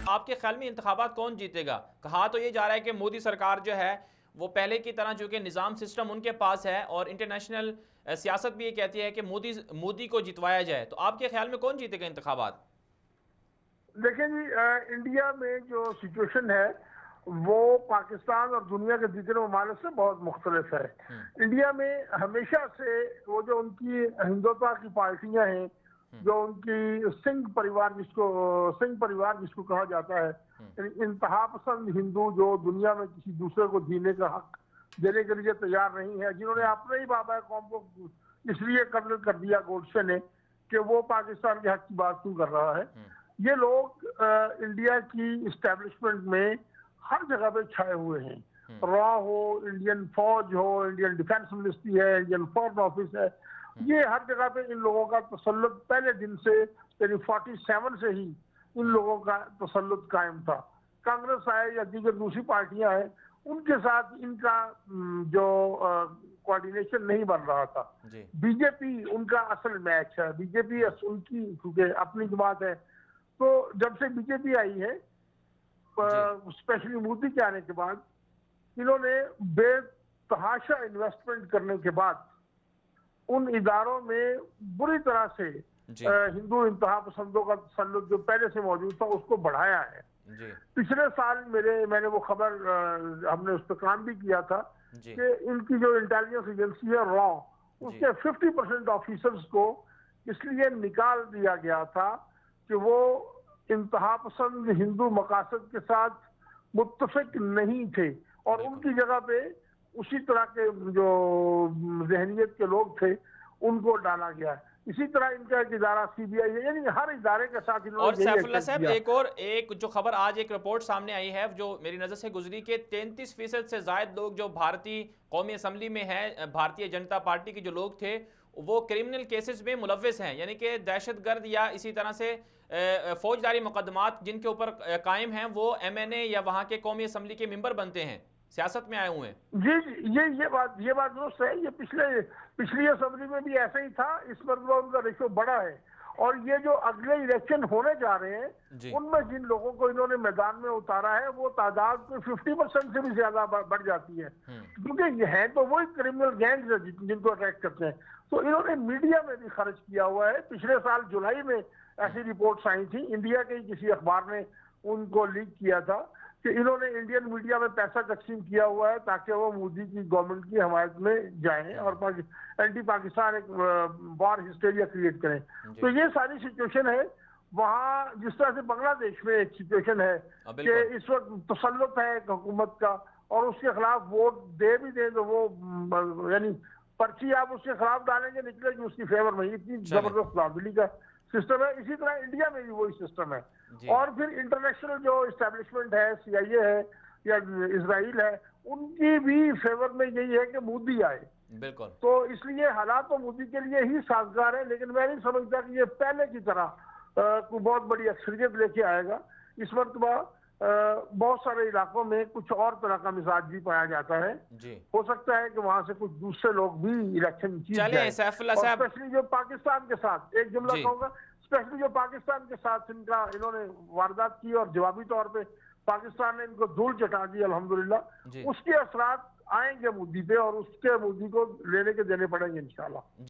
आपके ख्याल में इंतखाबात कौन जीतेगा? कहा तो ये जा रहा है कि मोदी सरकार जो है वो पहले की तरह, जो कि निज़ाम सिस्टम उनके पास है, और इंटरनेशनल सियासत भी ये कहती है कि मोदी मोदी को जितवाया जाए। तो आपके ख्याल में कौन जीतेगा इंतखाबात? देखिए जी, इंडिया में जो सिचुएशन है वो पाकिस्तान और दुनिया के दूसरे ममालिक से बहुत मुख्तलिफ है। हम्म। इंडिया में हमेशा से वो जो उनकी हिंदुत्व की पार्टियां हैं, हम्म। जो उनकी सिंह परिवार जिसको कहा जाता है, हम्म। यानी इंतहा पसंद हिंदू जो दुनिया में किसी दूसरे को जीने का हक देने के लिए तैयार नहीं है, जिन्होंने हम्म। अपने ही बाबा कौम को इसलिए कर्नल कर दिया गोडसे ने कि वो पाकिस्तान के हक की बात क्यों कर रहा है। हम्म। ये लोग इंडिया की इस्टेब्लिशमेंट में हर जगह पे छाए हुए हैं। हम्म। रॉ हो, इंडियन फौज हो, इंडियन डिफेंस मिनिस्ट्री है, इंडियन फॉरेन ऑफिस है, हम्म। ये हर जगह पे इन लोगों का तसल्लुत पहले दिन से, यानी 47 से ही इन हम्म। लोगों का तसल्लुत कायम था। कांग्रेस आए या दीगर दूसरी पार्टियां हैं, उनके साथ इनका जो कोऑर्डिनेशन नहीं बन रहा था। जी। बीजेपी उनका असल मैच है। बीजेपी हम्म। उनकी क्योंकि अपनी जमात है, तो जब से बीजेपी आई है, जी। स्पेशली मोदी के आने के बाद, इन्होंने बेतहाशा इन्वेस्टमेंट करने के बाद उन इदारों में बुरी तरह से जी। हिंदू इंतहा पसंदों का तसल्लुत जो पहले से मौजूद था उसको बढ़ाया है। जी। पिछले साल मैंने वो खबर, हमने उस पर काम भी किया था जी। कि इनकी जो इंटेलिजेंस एजेंसी है रॉ, जी। उसके 50% ऑफिसर्स को इसलिए निकाल दिया गया था कि वो इंतहा पसंद हिंदू मकासद के साथ मुत्तफिक नहीं थे, और बिल्कुल। उनकी जगह पे उसी तरह के जो जहनीत के लोग थे उनको डाला गया है। इसी तरह इनका एक इदारा सीबीआई है, यानी हर इदारे के साथ और इन्होंने यही सैफुल्ला एक्शन साहब, किया। एक जो खबर आज एक रिपोर्ट सामने आई है जो मेरी नज़र से गुजरी, के 33% से ज्यादा लोग जो भारतीय कौमी असम्बली में हैं, भारतीय जनता पार्टी के जो लोग थे, वो क्रिमिनल केसेस में मुलव्वस हैं, यानी कि दहशतगर्द या इसी तरह से फौजदारी मुकदमात जिनके ऊपर कायम हैं, वो एमएनए या वहाँ के कौमी असम्बली के मेंबर बनते हैं, सियासत में आए हुए हैं। जी जी, ये बात दुरुस्त है। ये पिछली असेंबली में भी ऐसा ही था। इस पर उनका रेशो बड़ा है, और ये जो अगले इलेक्शन होने जा रहे हैं जी। उनमें जिन लोगों को इन्होंने मैदान में उतारा है वो तादाद में 50% से भी ज्यादा बढ़ जाती है, हम्म। क्योंकि ये हैं तो वही क्रिमिनल गैंग्स है जिनको अटैक करते हैं। तो इन्होंने मीडिया में भी खर्च किया हुआ है। पिछले साल जुलाई में ऐसी रिपोर्ट्स आई थी, इंडिया के किसी अखबार ने उनको लीक किया था कि इन्होंने इंडियन मीडिया में पैसा तकसीम किया हुआ है ताकि वो मोदी की गवर्नमेंट की हमायत में जाएं और एंटी पाकिस्तान एक वॉर हिस्टेरिया क्रिएट करें। जी। तो ये सारी सिचुएशन है वहाँ। जिस तरह से बांग्लादेश में एक सिचुएशन है कि बिल्कुल। इस वक्त तसल्लुत है एक हुकूमत का, और उसके खिलाफ वोट दे भी दे तो वो यानी पर्ची आप उसके खिलाफ डालेंगे निकलेगी उसकी फेवर में, इतनी चले। जबरदस्त दाबली का सिस्टम है। इसी तरह इंडिया में भी वही सिस्टम है। जी। और फिर इंटरनेशनल जो इस्टेब्लिशमेंट है, सीआईए है या इसराइल है, उनकी भी फेवर में यही है कि मोदी आए। बिल्कुल। तो इसलिए हालात तो मोदी के लिए ही साजगार है, लेकिन मैं नहीं समझता कि ये पहले की तरह कोई बहुत बड़ी अक्सरियत लेके आएगा। इस वक्त बहुत सारे इलाकों में कुछ और तरह का मिजाज भी पाया जाता है। जी। हो सकता है कि वहां से कुछ दूसरे लोग भी इलेक्शन जीत चलें जाए। सैफुल्ला और साहब। स्पेशली जो पाकिस्तान के साथ, एक जुमला जी। कहूंगा, स्पेशली जो पाकिस्तान के साथ इन्होंने वारदात की और जवाबी तौर पे पाकिस्तान ने इनको धूल चटा दी अल्हम्दुलिल्लाह, जी। उसके असरात आएंगे मोदी पे, और उसके मोदी को लेने के देने पड़ेंगे इंशाल्लाह।